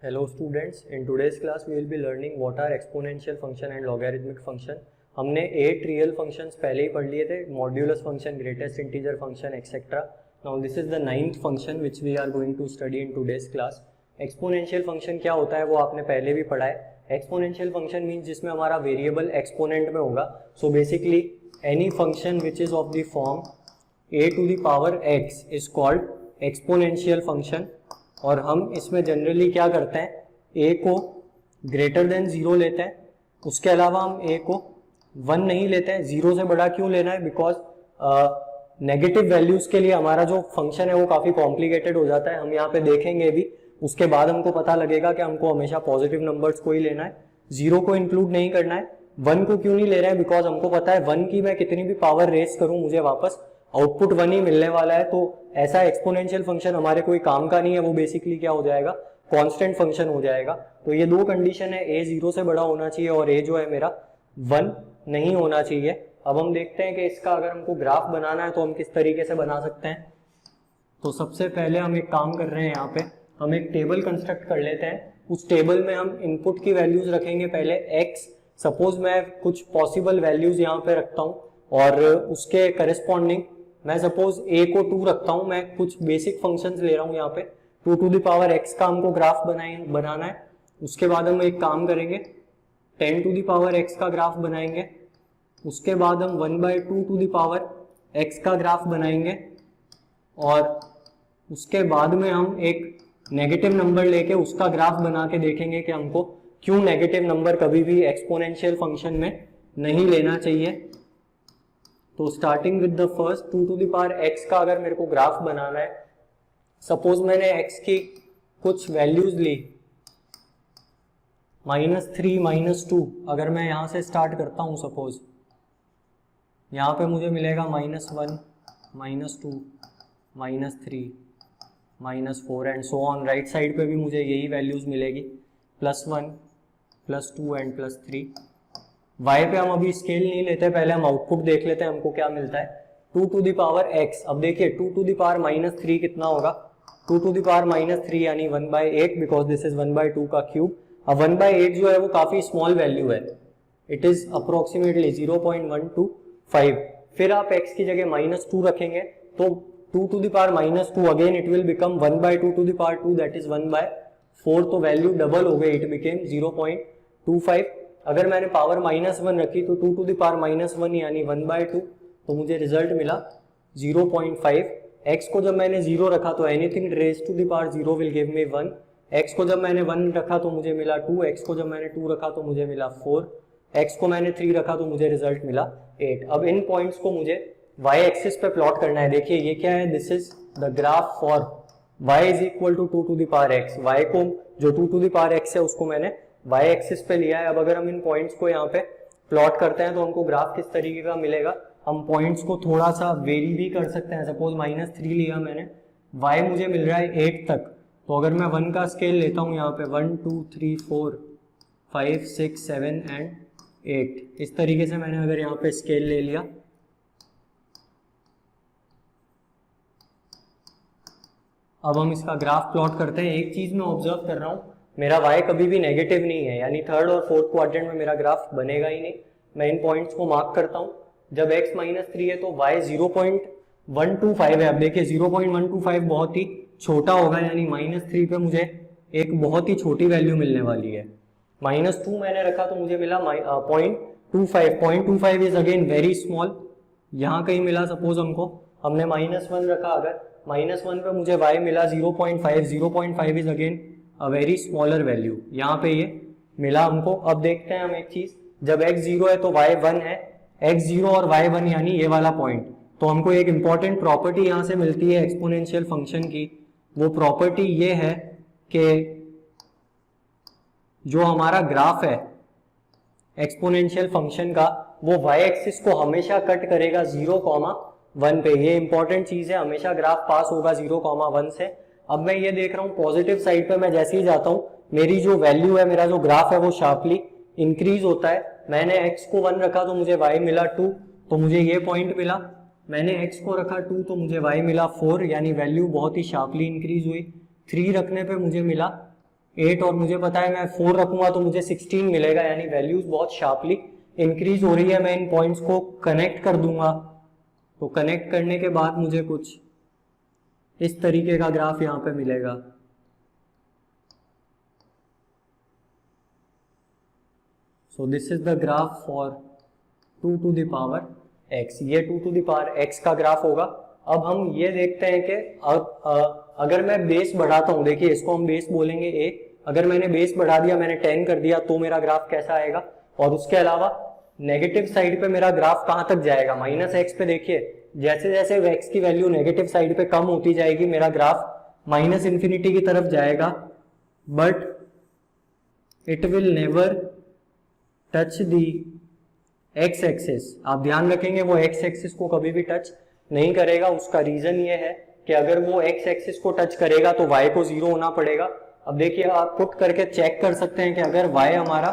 Hello students, in today's class we will be learning what are exponential function and logarithmic function. हमने 8 real functions पहले ही पढ़ लिए थे, modulus function, greatest integer function etcetera. Now this is the 9th function which we are going to study in today's class. Exponential function क्या होता है वो आपने पहले भी पढ़ा है. एक्सपोनेंशियल फंक्शन मीन्स जिसमें हमारा वेरिएबल एक्सपोनेंट में होगा. So basically any function which is of the form a to the power x is called exponential function. और हम इसमें जनरली क्या करते हैं, a को ग्रेटर देन 0 लेते हैं. उसके अलावा हम a को 1 नहीं लेते हैं. 0 से बड़ा क्यों लेना है? बिकॉज नेगेटिव वैल्यूज के लिए हमारा जो फंक्शन है वो काफी कॉम्प्लिकेटेड हो जाता है. हम यहाँ पे देखेंगे भी, उसके बाद हमको पता लगेगा कि हमको हमेशा पॉजिटिव नंबर्स को ही लेना है, 0 को इंक्लूड नहीं करना है. 1 को क्यों नहीं ले रहे हैं? बिकॉज हमको पता है 1 की मैं कितनी भी पावर रेस करूं मुझे वापस आउटपुट 1 ही मिलने वाला है. तो ऐसा एक्सपोनेंशियल फंक्शन हमारे कोई काम का नहीं है. वो बेसिकली क्या हो जाएगा, कांस्टेंट फंक्शन हो जाएगा. तो ये दो कंडीशन है, a 0 से बड़ा होना चाहिए और a जो है मेरा 1 नहीं होना चाहिए. अब हम देखते हैं कि इसका अगर हमको ग्राफ बनाना है तो हम किस तरीके से बना सकते हैं. तो सबसे पहले हम एक काम कर रहे हैं, यहाँ पे हम एक टेबल कंस्ट्रक्ट कर लेते हैं. उस टेबल में हम इनपुट की वैल्यूज रखेंगे. पहले x, सपोज मैं कुछ पॉसिबल वैल्यूज यहाँ पे रखता हूँ और उसके करेस्पॉन्डिंग मैं सपोज a को 2 रखता हूं. मैं कुछ बेसिक फंक्शंस ले रहा हूं यहाँ पे. 2 to the power x का हमको ग्राफ बनाना है. उसके बाद हम एक काम करेंगे, 10 to the power x का ग्राफ बनाएंगे. उसके बाद हम 1/2 to the power x का ग्राफ बनाएंगे. और उसके बाद में हम एक नेगेटिव नंबर लेके उसका ग्राफ बना के देखेंगे कि हमको क्यों नेगेटिव नंबर कभी भी एक्सपोनेंशियल फंक्शन में नहीं लेना चाहिए. तो starting with the first 2 to the power x का अगर मेरे को ग्राफ बनाना है, सपोज मैंने x की कुछ वैल्यूज ली, -3, -2. अगर मैं यहां से स्टार्ट करता हूं, सपोज यहां पे मुझे मिलेगा -1, -2, -3, -4 and so on. Right side पे भी मुझे यही वैल्यूज मिलेगी, +1, +2 एंड +3. y पे हम अभी स्केल नहीं लेते, पहले हम आउटपुट देख लेते हैं हमको क्या मिलता है. 2 to the power x. अब देखिए 2 to the power -3 कितना होगा, 2 to the power -3 यानी 1/8, बिकॉज दिस इज 1/2 का क्यूब. अब 1/8 जो है वो काफी स्मॉल वैल्यू है, इट इज अप्रोक्सीमेटली 0.125. फिर आप x की जगह -2 रखेंगे तो 2 to the power -2 again it will become 1/2 to the power 2 that is 1/4. तो वैल्यू डबल हो गई, इट बिकेम 0.25. अगर मैंने पावर -1 रखी तो 2 to the power -1 यानी 1/2, तो मुझे रिजल्ट मिला 0.5. x को जब मैंने 0 रखा तो anything raise to the power 0 will give me 1. x को जब मैंने 1 रखा तो मुझे मिला 2. x को जब मैंने 2 रखा तो मुझे मिला 4. x को मैंने 3 रखा तो मुझे रिजल्ट मिला 8. अब इन पॉइंट्स को मुझे y एक्सिस पे प्लॉट करना है. देखिए ये क्या है, this is the graph for y is equal to 2 to the power x. y को जो 2 to the power x है उसको मैंने y एक्सिस पे लिया है. अब अगर हम इन पॉइंट्स को यहाँ पे प्लॉट करते हैं तो हमको ग्राफ किस तरीके का मिलेगा. हम पॉइंट्स को थोड़ा सा वेरी भी कर सकते हैं. सपोज -3 लिया मैंने, y मुझे मिल रहा है 8 तक. तो अगर मैं 1 का स्केल लेता हूँ यहाँ पे 1, 2, 3, 4, 5, 6, 7 एंड 8, इस तरीके से मैंने अगर यहाँ पे स्केल ले लिया. अब हम इसका ग्राफ प्लॉट करते हैं. एक चीज मैं ऑब्जर्व कर रहा हूँ, मेरा y कभी भी नेगेटिव नहीं है, यानी थर्ड और फोर्थ क्वाड्रेंट में मेरा ग्राफ बनेगा ही नहीं. मैं इन पॉइंट्स को मार्क करता हूं. जब x -3 है तो y 0.125 है. अब देखिए 0.125 बहुत ही छोटा होगा, यानी -3 पे मुझे एक बहुत ही छोटी वैल्यू मिलने वाली है. -2 मैंने रखा तो मुझे मिला 0.25. 0.25 इज अगेन वेरी स्मॉल. यहाँ कहीं मिला, सपोज हमने -1 रखा, अगर -1 पे मुझे y मिला 0.5. 0.5 is again a very smaller value. यहाँ पे ये मिला हमको. अब देखते हैं हम एक चीज, जब x 0 है तो y 1 है. x 0 और y 1 यानी ये वाला पॉइंट. तो हमको एक इंपॉर्टेंट प्रॉपर्टी यहाँ से मिलती है एक्सपोनेंशियल फंक्शन की. वो प्रॉपर्टी ये है कि जो हमारा ग्राफ है एक्सपोनेंशियल फंक्शन का, वो y एक्सिस को हमेशा कट करेगा 0,1 पे. ये इंपॉर्टेंट चीज है, हमेशा ग्राफ पास होगा 0,1 से. अब मैं ये देख रहा हूँ पॉजिटिव साइड पे मैं जैसे ही जाता हूँ, मेरी जो वैल्यू है, मेरा जो ग्राफ है वो शार्पली इंक्रीज होता है. मैंने x को 1 रखा तो मुझे y मिला 2, तो मुझे ये पॉइंट मिला. मैंने x को रखा 2 तो मुझे y मिला 4, यानी वैल्यू बहुत ही शार्पली इंक्रीज हुई. 3 रखने पे मुझे मिला 8 और मुझे पता है मैं 4 रखूंगा तो मुझे 16 मिलेगा, यानी वैल्यूज बहुत शार्पली इंक्रीज हो रही है। मैं इन पॉइंट्स को कनेक्ट कर दूंगा, तो कनेक्ट करने के बाद मुझे कुछ इस तरीके का ग्राफ यहाँ पे मिलेगा। So this is the graph for 2 to the power x, ये 2 टू द पावर x का ग्राफ होगा। अब हम ये देखते हैं कि अगर मैं बेस बढ़ाता हूँ, देखिए इसको हम बेस बोलेंगे a, अगर मैंने बेस बढ़ा दिया, मैंने 10 कर दिया, तो मेरा ग्राफ कैसा आएगा। और उसके अलावा नेगेटिव साइड पे मेरा ग्राफ कहाँ तक जाएगा, -x पे। देखिए जैसे जैसे x की वैल्यू नेगेटिव साइड पे कम होती जाएगी, मेरा ग्राफ -इंफिनिटी की तरफ जाएगा, but it will never touch the x axis. आप ध्यान रखेंगे वो एक्स एक्सिस को कभी भी टच नहीं करेगा। उसका रीजन ये है कि अगर वो एक्स एक्सिस को टच करेगा तो y को 0 होना पड़ेगा। अब देखिए आप पुट करके चेक कर सकते हैं कि अगर y हमारा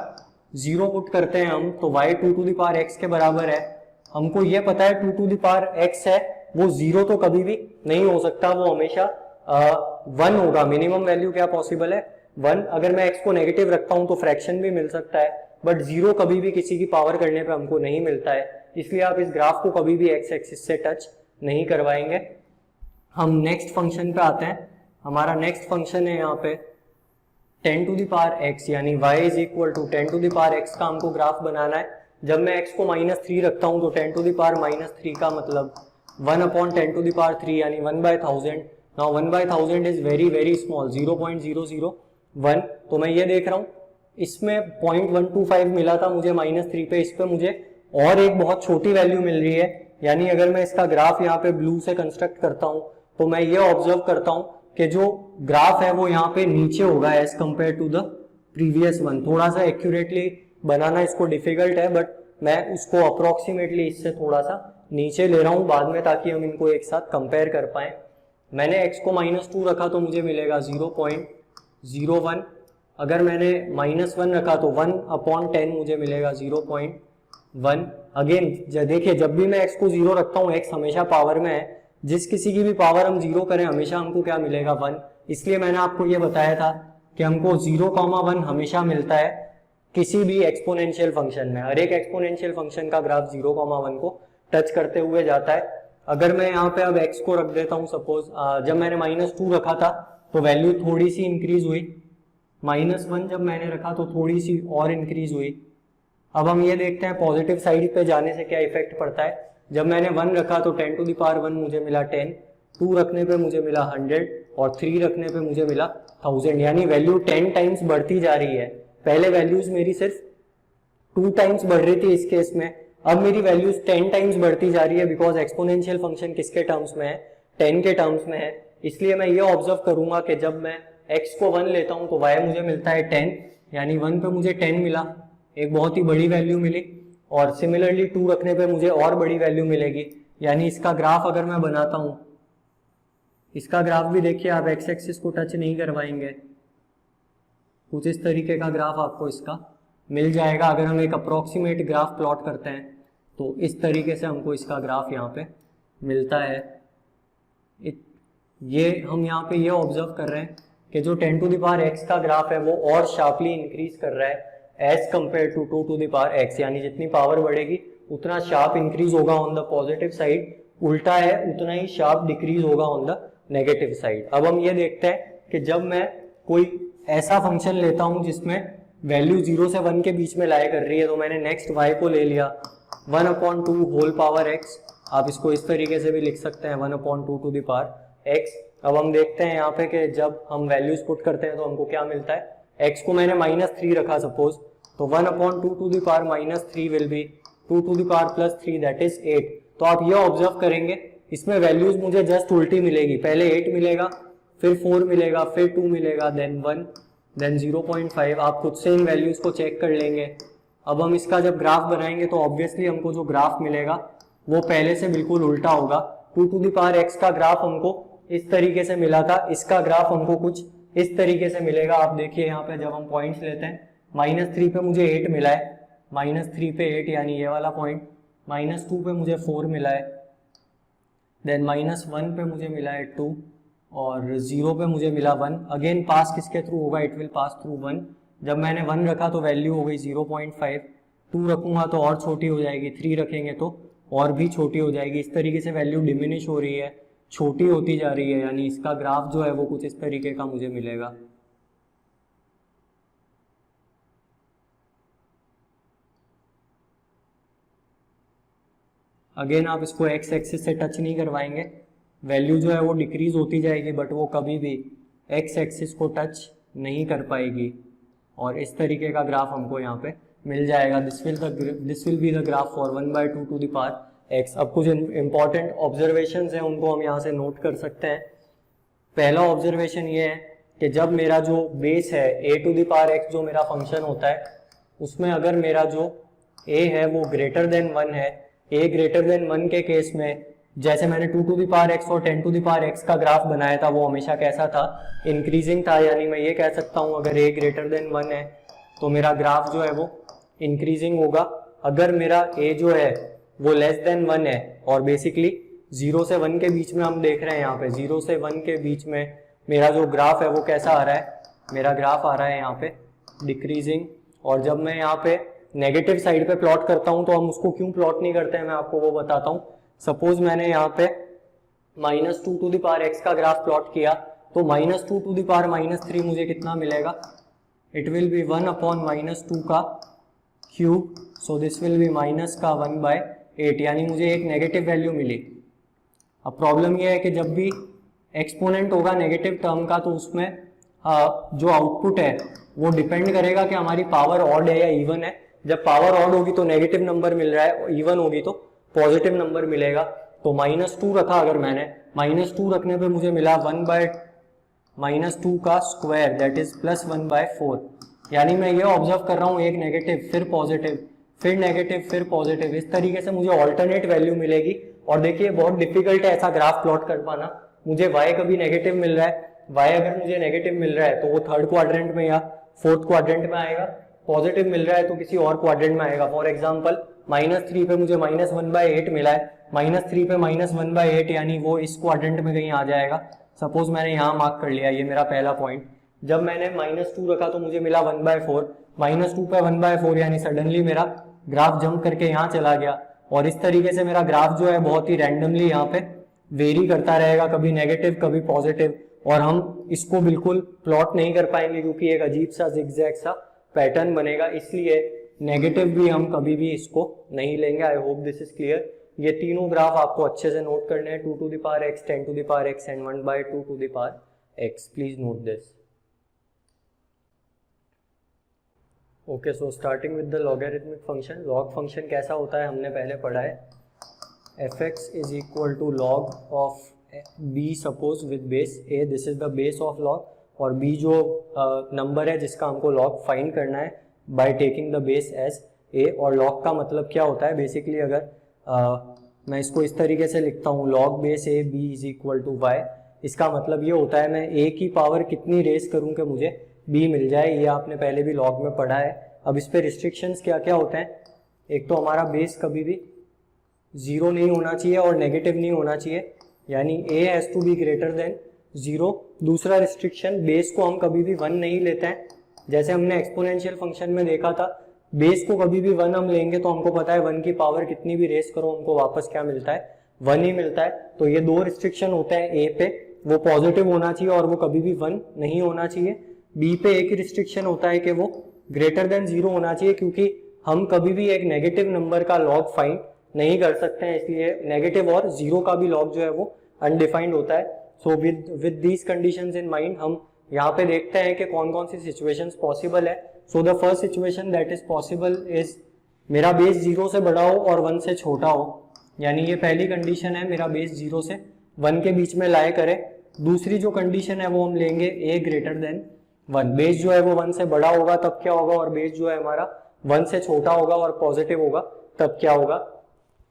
0 पुट करते हैं हम, तो y 2 to the power x के बराबर है। हमको ये पता है 2 टू द पावर x है, वो 0 तो कभी भी नहीं हो सकता, वो हमेशा 1 होगा। मिनिमम वैल्यू क्या पॉसिबल है, 1। अगर मैं x को नेगेटिव रखता हूं तो फ्रैक्शन भी मिल सकता है, बट 0 कभी भी किसी की पावर करने पे हमको नहीं मिलता है। इसलिए आप इस ग्राफ को कभी भी x एक्सिस से टच नहीं करवाएंगे। हम नेक्स्ट फंक्शन पे आते हैं। हमारा नेक्स्ट फंक्शन है यहाँ पे 10 टू द पावर x, यानी y is equal to 10 to the power x का हमको ग्राफ बनाना है। जब मैं x को -3 रखता हूँ तो 10 टू द पावर -3 का मतलब 1/10 टू द पावर 3, यानी 1/1000। Now 1/1000 is very very small, 0.001। तो मैं ये देख रहा हूँ इसमें 0.125 मिला था मुझे -3 पे, इस पे मुझे और एक बहुत छोटी वैल्यू मिल रही है। यानी अगर मैं इसका ग्राफ यहाँ पे ब्लू से कंस्ट्रक्ट करता हूँ तो मैं ये ऑब्जर्व करता हूँ कि जो ग्राफ है वो यहाँ पे नीचे होगा as compare to the previous one. थोड़ा सा एक्यूरेटली बनाना इसको डिफिकल्ट है, बट मैं उसको अप्रोक्सीमेटली इससे थोड़ा सा नीचे ले रहा हूँ बाद में, ताकि हम इनको एक साथ कंपेयर कर पाए। मैंने x को -2 रखा तो मुझे मिलेगा 0.01। अगर मैंने -1 रखा तो 1/10 मुझे मिलेगा 0.1। अगेन देखिए जब भी मैं x को 0 रखता हूँ, x हमेशा पावर में है, जिस किसी की भी पावर हम 0 करें हमेशा हमको क्या मिलेगा, 1। इसलिए मैंने आपको ये बताया था कि हमको 0,1 हमेशा मिलता है किसी भी एक्सपोनेंशियल फंक्शन में। हर एक एक्सपोनेंशियल फंक्शन का ग्राफ 0,1 को टच करते हुए जाता है। अगर मैं यहाँ पे अब x को रख देता हूँ, सपोज जब मैंने -2 रखा था तो वैल्यू थोड़ी सी इंक्रीज हुई, -1 जब मैंने रखा तो थोड़ी सी और इंक्रीज हुई। अब हम ये देखते हैं पॉजिटिव साइड पे जाने से क्या इफेक्ट पड़ता है। जब मैंने 1 रखा तो 10 टू द पावर 1 मुझे मिला 10, 2 रखने पे मुझे मिला 100 और 3 रखने पे मुझे मिला 1000, यानी वैल्यू 10 टाइम्स बढ़ती जा रही है। पहले वैल्यूज मेरी सिर्फ 2 टाइम्स बढ़ रही थी इस केस में, अब मेरी वैल्यूज 10 टाइम्स बढ़ती जा रही है, बिकॉज एक्सपोनेंशियल फंक्शन किसके टर्म्स में है, 10 के टर्म्स में है। इसलिए मैं ये ऑब्जर्व करूंगा कि जब मैं x को 1 लेता हूं तो y मुझे मिलता है 10, यानी 1 पे मुझे 10 मिला, एक बहुत ही बड़ी वैल्यू मिली। और सिमिलरली 2 रखने पे मुझे और बड़ी वैल्यू मिलेगी। यानी इसका ग्राफ अगर मैं बनाता हूं, इसका ग्राफ भी देखिए आप x एक्सिस को टच नहीं करवाएंगे, कुछ इस तरीके का ग्राफ आपको इसका मिल जाएगा। अगर हम एक अप्रोक्सीमेट ग्राफ प्लॉट करते हैं तो इस तरीके से हमको इसका ग्राफ यहाँ पे मिलता है। ये हम यहाँ पे ये ऑब्जर्व कर रहे हैं कि जो 10 टू द पावर x का ग्राफ है वो और शार्पली इंक्रीज कर रहा है as compare to 2 to the power x, यानी जितनी पावर बढ़ेगी उतना शार्प इंक्रीज होगा ऑन द पॉजिटिव साइड, उल्टा है उतना ही शार्प डिक्रीज होगा ऑन द नेगेटिव साइड। अब हम ये देखते हैं कि जब मैं कोई ऐसा फंक्शन लेता हूं जिसमें वैल्यू 0 से 1 के बीच में लाया कर रही है, तो मैंने नेक्स्ट y को ले लिया 1/2 होल पावर x। आप इसको इस तरीके से भी लिख सकते हैं 1/2 टू द पावर x। अब हम देखते हैं यहाँ पे कि जब हम वैल्यूज पुट करते हैं तो हमको क्या मिलता है। x को मैंने -3 रखा सपोज, तो 1/2 to the power -3 will be 2 to the power +3 that is 8। तो आप ये ऑब्जर्व करेंगे इसमें वैल्यूज मुझे जस्ट उल्टी मिलेगी, पहले 8 मिलेगा, फिर 4 मिलेगा, फिर 2 मिलेगा, देन 1, देन 0.5। आप खुद से इन वैल्यूज को चेक कर लेंगे। अब हम इसका जब ग्राफ बनाएंगे तो ऑब्वियसली हमको जो ग्राफ मिलेगा वो पहले से बिल्कुल उल्टा होगा। 2 टू द पावर x का ग्राफ हमको इस तरीके से मिला था, इसका ग्राफ हमको कुछ इस तरीके से मिलेगा। आप देखिए यहाँ पे जब हम पॉइंट्स लेते हैं, -3 पे मुझे 8 मिला है, -3 पे 8 यानी ये वाला पॉइंट, -2 पे मुझे 4 मिला है, देन -1 पे मुझे मिला है 2, और 0 पे मुझे मिला 1। अगेन पास किसके थ्रू होगा, इट विल पास थ्रू 1। जब मैंने 1 रखा तो वैल्यू हो गई 0.5, 2 रखूँगा तो और छोटी हो जाएगी, 3 रखेंगे तो और भी छोटी हो जाएगी। इस तरीके से वैल्यू डिमिनिश हो रही है, छोटी होती जा रही है, यानी इसका ग्राफ जो है वो कुछ इस तरीके का मुझे मिलेगा। अगेन आप इसको एक्स एक्सिस से टच नहीं करवाएंगे, वैल्यू जो है वो डिक्रीज होती जाएगी, बट वो कभी भी एक्स एक्सिस को टच नहीं कर पाएगी। और इस तरीके का ग्राफ हमको यहाँ पे मिल जाएगा। This will be the graph for 1/2 to the power x. अब कुछ इंपॉर्टेंट ऑब्जर्वेशंस हैं, उनको हम यहाँ से नोट कर सकते हैं। पहला ऑब्जर्वेशन ये है कि जब मेरा जो बेस है a to the power x जो मेरा फंक्शन होता है, उसमें अगर मेरा जो a है वो ग्रेटर देन 1 है, a ग्रेटर देन 1 के केस में जैसे मैंने 2 टू द पावर x और 10 टू द पावर x का ग्राफ बनाया था, वो हमेशा कैसा था, इंक्रीजिंग था। यानी मैं ये कह सकता हूँ अगर a ग्रेटर देन 1 है तो मेरा ग्राफ जो है वो इंक्रीजिंग होगा। अगर मेरा a जो है वो लेस देन 1 है, और बेसिकली 0 से 1 के बीच में हम देख रहे हैं यहाँ पे 0 से 1 के बीच में मेरा जो ग्राफ है वो कैसा आ रहा है, मेरा ग्राफ आ रहा है यहाँ पे डिक्रीजिंग। और जब मैं यहाँ पे नेगेटिव साइड पे प्लॉट करता हूँ तो हम उसको क्यों प्लॉट नहीं करते हैं, मैं आपको वो बताता हूँ। सपोज मैंने यहाँ पे -2 टू द पावर x का ग्राफ प्लॉट किया तो -2 टू द पावर -3 मुझे कितना मिलेगा, इट विल बी 1/-2 का cube. So this will B minus का 1/8, यानी मुझे एक नेगेटिव वैल्यू मिली। अब प्रॉब्लम यह है कि जब भी एक्सपोनेंट होगा नेगेटिव टर्म का तो उसमें जो आउटपुट है वो डिपेंड करेगा कि हमारी पावर ऑड है या इवन है। जब पावर ऑड होगी तो नेगेटिव नंबर मिल रहा है, इवन होगी तो पॉजिटिव नंबर मिलेगा। तो -2 रखा अगर मैंने, -2 रखने पे मुझे मिला 1/-2 का स्क्वायर दैट इज +1/4। यानी मैं ये ऑब्जर्व कर रहा हूँ एक नेगेटिव फिर पॉजिटिव फिर नेगेटिव फिर पॉजिटिव, इस तरीके से मुझे ऑल्टरनेट वैल्यू मिलेगी। और देखिए बहुत डिफिकल्ट है ऐसा ग्राफ प्लॉट कर पाना। मुझे y कभी नेगेटिव मिल रहा है, y अगर मुझे नेगेटिव मिल रहा है तो वो थर्ड क्वाड्रेंट में या फोर्थ क्वाड्रेंट में आएगा, पॉजिटिव मिल रहा है तो किसी और क्वाड्रेंट में आएगा। फॉर एग्जांपल -3 पे मुझे -1/8 मिला है, -3 पे -1/8 यानी वो इस क्वाड्रेंट में कहीं आ जाएगा। सपोज मैंने यहाँ मार्क कर लिया, ये मेरा पहला पॉइंट। जब मैंने -2 रखा तो मुझे मिला 1/4, -2 पे 1/4 यानी सडनली मेरा ग्राफ जंप करके यहाँ चला गया। और इस तरीके से मेरा ग्राफ जो है बहुत ही रैंडमली यहाँ पे वेरी करता रहेगा, कभी नेगेटिव कभी पॉजिटिव, और हम इसको बिल्कुल प्लॉट नहीं कर पाएंगे क्योंकि एक अजीब सा जिगजैग सा पैटर्न बनेगा, इसलिए नेगेटिव भी हम कभी भी इसको नहीं लेंगे। I hope this is clear. ये तीनों ग्राफ आपको अच्छे से नोट करने हैं, 2 to the power x, 10 to the power x and 1/2 to the power x। Please note this. Okay, so starting with the logarithmic function. Log function कैसा होता है हमने पहले पढ़ा है, f(x) is equal to log of b suppose with base a, this is the base of log, और b जो number है जिसका हमको लॉग फाइंड करना है by taking the base as a। और लॉग का मतलब क्या होता है, बेसिकली अगर मैं इसको इस तरीके से लिखता हूँ log base a b is equal to y, इसका मतलब ये होता है मैं a की पावर कितनी रेस करूँ कि मुझे b मिल जाए। ये आपने पहले भी लॉग में पढ़ा है। अब इस पे रिस्ट्रिक्शंस क्या क्या होते हैं, एक तो हमारा बेस कभी भी 0 नहीं होना चाहिए और नेगेटिव नहीं होना चाहिए, यानी a has to be greater than 0। दूसरा रिस्ट्रिक्शन, बेस को हम कभी भी 1 नहीं लेते हैं। जैसे हमने एक्सपोनेंशियल फंक्शन में देखा था, बेस को कभी भी 1 हम लेंगे तो हमको पता है 1 की पावर कितनी भी रेस करो हमको वापस क्या मिलता है, 1 ही मिलता है। तो ये दो रिस्ट्रिक्शन होते हैं, a पे वो पॉजिटिव होना चाहिए और वो कभी भी 1 नहीं होना चाहिए। b पे एक रिस्ट्रिक्शन होता है कि वो ग्रेटर देन 0 होना चाहिए, क्योंकि हम कभी भी एक नेगेटिव नंबर का लॉग फाइंड नहीं कर सकते हैं, इसलिए नेगेटिव और 0 का भी लॉग जो है वो अनडिफाइंड होता है। So with these conditions in mind हम यहाँ पे देखते हैं कि कौन कौन सी सिचुएशंस पॉसिबल है। So the first situation that is possible is मेरा बेस 0 से बड़ा हो और 1 से छोटा हो, यानी ये पहली कंडीशन है, मेरा बेस 0 से 1 के बीच में लाए करे। दूसरी जो कंडीशन है वो हम लेंगे a ग्रेटर देन 1। बेस जो है वो 1 से बड़ा होगा तब क्या होगा, और बेस जो है हमारा 1 से छोटा होगा और पॉजिटिव होगा तब क्या होगा।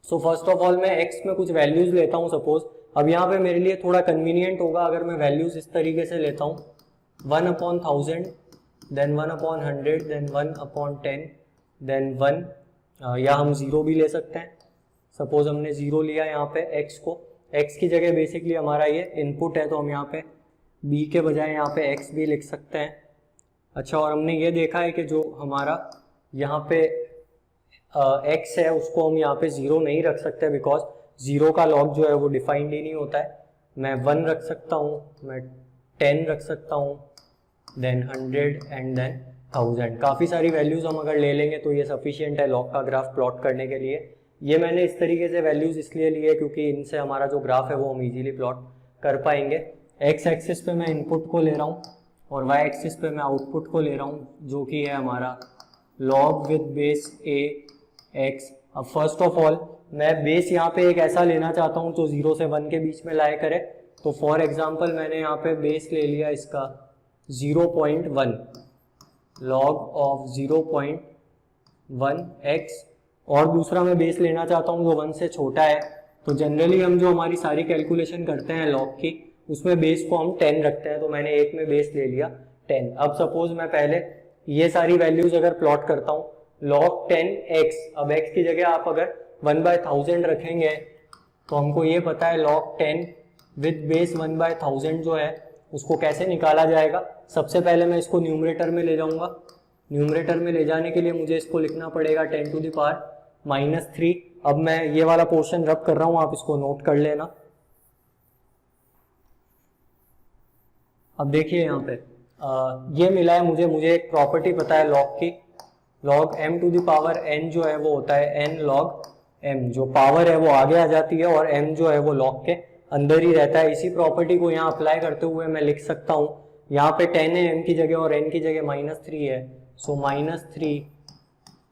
सो फर्स्ट ऑफ ऑल मैं x में कुछ वैल्यूज लेता हूँ सपोज। अब यहाँ पे मेरे लिए थोड़ा कन्वीनियंट होगा अगर मैं वैल्यूज इस तरीके से लेता हूँ, 1/1000 देन 1/100 देन 1/10 देन 1, या हम 0 भी ले सकते हैं। सपोज हमने 0 लिया यहाँ पे x को, x की जगह बेसिकली हमारा ये इनपुट है, तो हम यहाँ पे b के बजाय यहाँ पे x भी लिख सकते हैं। अच्छा, और हमने ये देखा है कि जो हमारा यहाँ पे x है उसको हम यहाँ पे 0 नहीं रख सकते, बिकॉज 0 का लॉग जो है वो डिफाइंड ही नहीं होता है। मैं 1 रख सकता हूँ, मैं 10 रख सकता हूँ, देन 100 एंड देन 1000। काफ़ी सारी वैल्यूज़ हम अगर ले लेंगे तो ये सफिशियंट है लॉग का ग्राफ प्लॉट करने के लिए। ये मैंने इस तरीके से वैल्यूज़ इसलिए लिए क्योंकि इनसे हमारा जो ग्राफ है वो हम इजीली प्लॉट कर पाएंगे। एक्स एक्सिस पे मैं इनपुट को ले रहा हूँ और वाई एक्सिस पे मैं आउटपुट को ले रहा हूँ, जो कि है हमारा log with base A x. अब फर्स्ट ऑफ ऑल मैं बेस यहाँ पे एक ऐसा लेना चाहता हूँ जो 0 से 1 के बीच में लाया करे। तो फॉर एग्जांपल मैंने यहाँ पे बेस ले लिया इसका 0.1, लॉग ऑफ 0.1 x, और दूसरा मैं बेस लेना चाहता हूँ जो 1 से छोटा है। तो जनरली हम जो हमारी सारी कैलकुलेशन करते हैं लॉग की, उसमें बेस को हम 10 रखते हैं, तो मैंने एक में बेस ले लिया 10। अब सपोज मैं पहले ये सारी वैल्यूज अगर प्लॉट करता हूँ, log 10x, अब x की जगह आप अगर 1/1000 रखेंगे तो हमको ये पता है log 10 विद बेस 1/1000 जो है उसको कैसे निकाला जाएगा। सबसे पहले मैं इसको न्यूमरेटर में ले जाऊंगा। न्यूमरेटर में ले जाने के लिए मुझे इसको लिखना पड़ेगा 10 टू द पावर -3। अब मैं ये वाला पोर्शन रब कर रहा हूँ, आप इसको नोट कर लेना। अब देखिए यहाँ पे ये मिला है मुझे एक प्रॉपर्टी पता है लॉग की, log m to the power n जो है वो होता है n log m। जो पावर है वो आगे आ जाती है और m जो है वो log के अंदर ही रहता है। इसी प्रॉपर्टी को यहाँ अप्लाई करते हुए मैं लिख सकता हूँ, यहाँ पे 10 है m की जगह और n की जगह -3 है, सो -3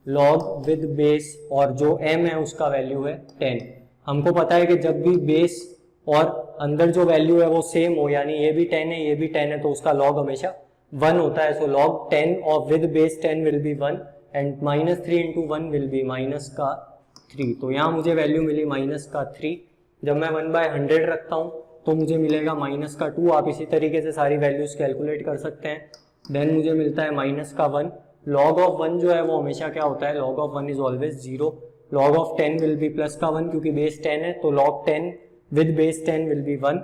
log विद बेस, और जो m है उसका वैल्यू है 10। हमको पता है कि जब भी बेस और अंदर जो वैल्यू है वो सेम हो, यानी ये भी 10 है ये भी 10 है, तो उसका log हमेशा 1 होता है। सो log 10 और with base 10 will be 1 and -3 into 1 will be -3। तो यहाँ मुझे वैल्यू मिली -3। जब मैं 1/100 रखता हूँ तो मुझे मिलेगा -2। आप इसी तरीके से सारी वैल्यूज कैलकुलेट कर सकते हैं। देन मुझे मिलता है -1। log ऑफ 1 जो है वो हमेशा क्या होता है, log of 1 is always 0। log of 10 will be +1 क्योंकि बेस 10 है, तो log 10 with base 10 will be 1,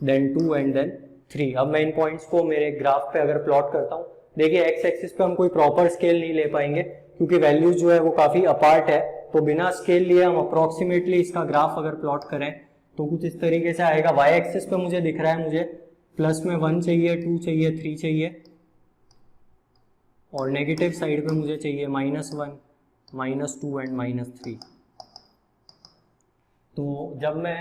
then 2 and then 3। अब मैं इन पॉइंट्स को मेरे ग्राफ पे अगर प्लॉट करता हूँ, देखिए एक्स एक्सिस पे हम कोई प्रॉपर स्केल नहीं ले पाएंगे क्योंकि वैल्यूज जो है वो काफी अपार्ट है, तो बिना स्केल लिए हम अप्रोक्सीमेटली इसका ग्राफ अगर प्लॉट करें तो कुछ इस तरीके से आएगा। वाई एक्सिस पे मुझे दिख रहा है मुझे प्लस में 1 चाहिए, 2 चाहिए, 3 चाहिए, और नेगेटिव साइड पे मुझे चाहिए -1, -2 एंड -3। तो जब मैं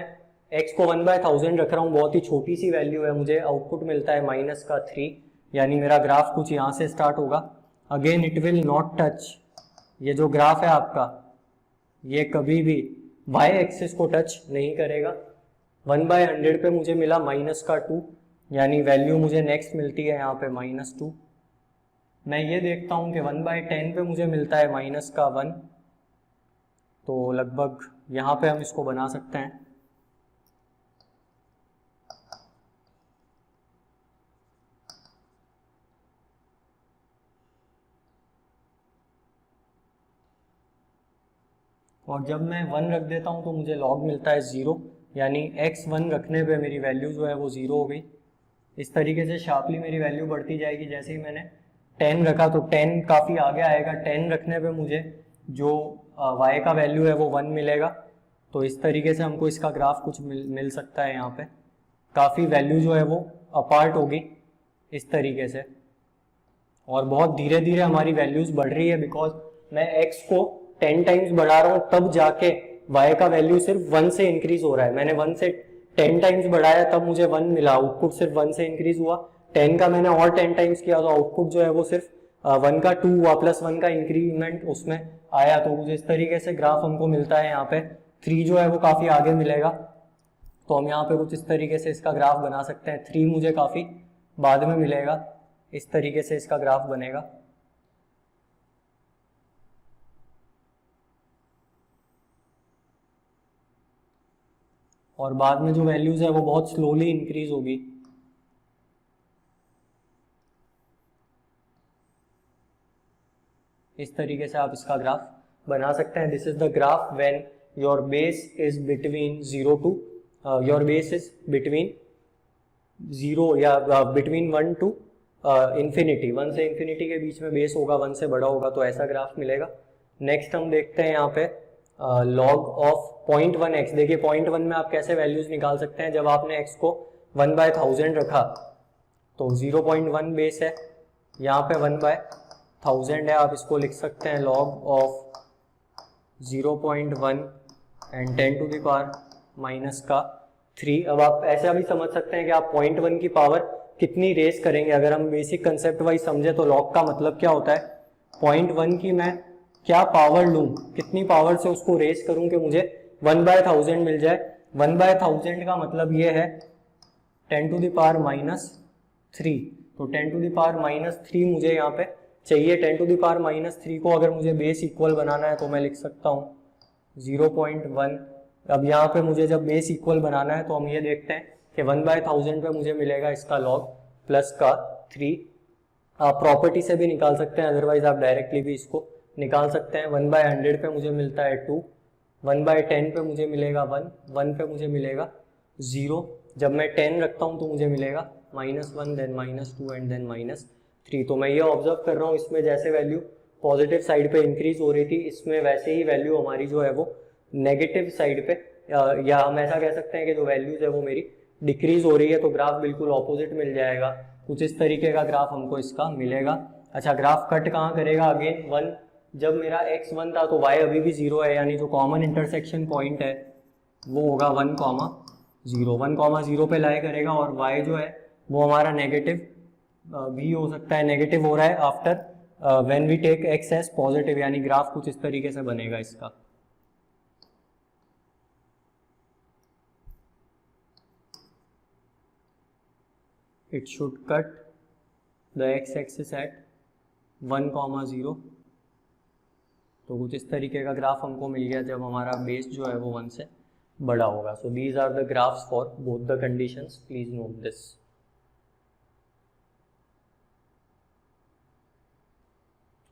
x को 1/1000 रख रहा हूँ, बहुत ही छोटी सी वैल्यू है, मुझे आउटपुट मिलता है -3, यानी मेरा ग्राफ कुछ यहाँ से स्टार्ट होगा। Again it will not touch, ये जो ग्राफ है आपका ये कभी भी y एक्सिस को टच नहीं करेगा। 1/100 पे मुझे मिला -2, यानी वैल्यू मुझे नेक्स्ट मिलती है यहाँ पे -2। मैं ये देखता हूँ कि 1/10 पे मुझे मिलता है -1, तो लगभग यहाँ पे हम इसको बना सकते हैं। और जब मैं 1 रख देता हूँ तो मुझे log मिलता है 0, यानी x 1 रखने पे मेरी वैल्यू जो है वो 0 हो गई। इस तरीके से शार्पली मेरी वैल्यू बढ़ती जाएगी। जैसे ही मैंने 10 रखा तो 10 काफ़ी आगे आएगा, 10 रखने पे मुझे जो y का वैल्यू है वो 1 मिलेगा। तो इस तरीके से हमको इसका ग्राफ कुछ मिल सकता है। यहाँ पे काफ़ी वैल्यू जो है वो अपार्ट होगी इस तरीके से, और बहुत धीरे धीरे हमारी वैल्यूज बढ़ रही है, बिकॉज मैं x को 10 टाइम्स बढ़ा रहा हूँ, तब जाके y का वैल्यू सिर्फ 1 से इंक्रीज हो रहा है। मैंने 1 से 10 टाइम्स बढ़ाया तब मुझे 1 मिला, आउटपुट सिर्फ 1 से इंक्रीज हुआ। 10 का मैंने और 10 टाइम्स किया तो आउटपुट जो है वो सिर्फ 1 का 2 हुआ, +1 का इंक्रीमेंट उसमें आया। तो मुझे इस तरीके से ग्राफ हमको मिलता है। यहाँ पे 3 जो है वो काफ़ी आगे मिलेगा, तो हम यहाँ पे कुछ इस तरीके से इसका ग्राफ बना सकते हैं। 3 मुझे काफ़ी बाद में मिलेगा, इस तरीके से इसका ग्राफ बनेगा। और बाद में जो वैल्यूज है वो बहुत स्लोली इंक्रीज होगी। इस तरीके से आप इसका ग्राफ बना सकते हैं। This is the graph when your base is between 0 to your base is between 0 या बिटवीन 1 टू इन्फिनिटी, 1 से इन्फिनिटी के बीच में बेस होगा, 1 से बड़ा होगा, तो ऐसा ग्राफ मिलेगा। नेक्स्ट हम देखते हैं यहाँ पे लॉग ऑफ 0.1x। देखिए 0.1 में आप कैसे वैल्यूज निकाल सकते हैं, जब आपने x को 1/1000 रखा तो 0.1 बेस है, यहाँ पे 1/1000 है, आप इसको लिख सकते हैं log of 0.1 and 10 to the power minus का 3। अब आप ऐसा भी समझ सकते हैं कि आप 0.1 की पावर कितनी रेस करेंगे। अगर हम बेसिक कंसेप्ट वाइज समझे तो लॉग का मतलब क्या होता है, 0.1 की मैं क्या पावर लूँ, कितनी पावर से उसको रेस करूँ कि मुझे 1/1000 मिल जाए। 1/1000 का मतलब ये है 10 टू द पावर माइनस 3, तो 10 टू द पावर माइनस 3 मुझे यहाँ पे चाहिए। 10 टू द पावर माइनस 3 को अगर मुझे बेस इक्वल बनाना है तो मैं लिख सकता हूँ 0.1। अब यहाँ पे मुझे जब बेस इक्वल बनाना है तो हम ये देखते हैं कि 1/1000 पे मुझे मिलेगा इसका लॉग प्लस का 3। आप प्रॉपर्टी से भी निकाल सकते हैं, अदरवाइज आप डायरेक्टली भी इसको निकाल सकते हैं। 1/100 पे मुझे मिलता है 2, 1/10 पे मुझे मिलेगा 1, 1 पे मुझे मिलेगा 0। जब मैं 10 रखता हूँ तो मुझे मिलेगा -1, देन -2 एंड देन -3। तो मैं ये ऑब्जर्व कर रहा हूँ, इसमें जैसे वैल्यू पॉजिटिव साइड पे इंक्रीज हो रही थी, इसमें वैसे ही वैल्यू हमारी जो है वो नेगेटिव साइड पे, या हम ऐसा कह सकते हैं कि जो वैल्यूज है वो मेरी डिक्रीज हो रही है। तो ग्राफ बिल्कुल ऑपोजिट मिल जाएगा, कुछ इस तरीके का ग्राफ हमको इसका मिलेगा। अच्छा, ग्राफ कट कहाँ करेगा, अगेन 1, जब मेरा x 1 था तो y अभी भी 0 है, यानी जो कॉमन इंटरसेक्शन पॉइंट है वो होगा 1,0। 1,0 पे लाई करेगा, और y जो है वो हमारा नेगेटिव भी हो सकता है, नेगेटिव हो रहा है after when we take x as positive, यानी ग्राफ कुछ इस तरीके से बनेगा इसका। It should cut the x-axis at 1,0। तो कुछ इस तरीके का ग्राफ हमको मिल गया जब हमारा बेस जो है वो 1 से बड़ा होगा। So these are the graphs for both the conditions, please note this.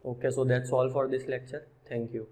Okay, so that's all for this lecture. Thank you.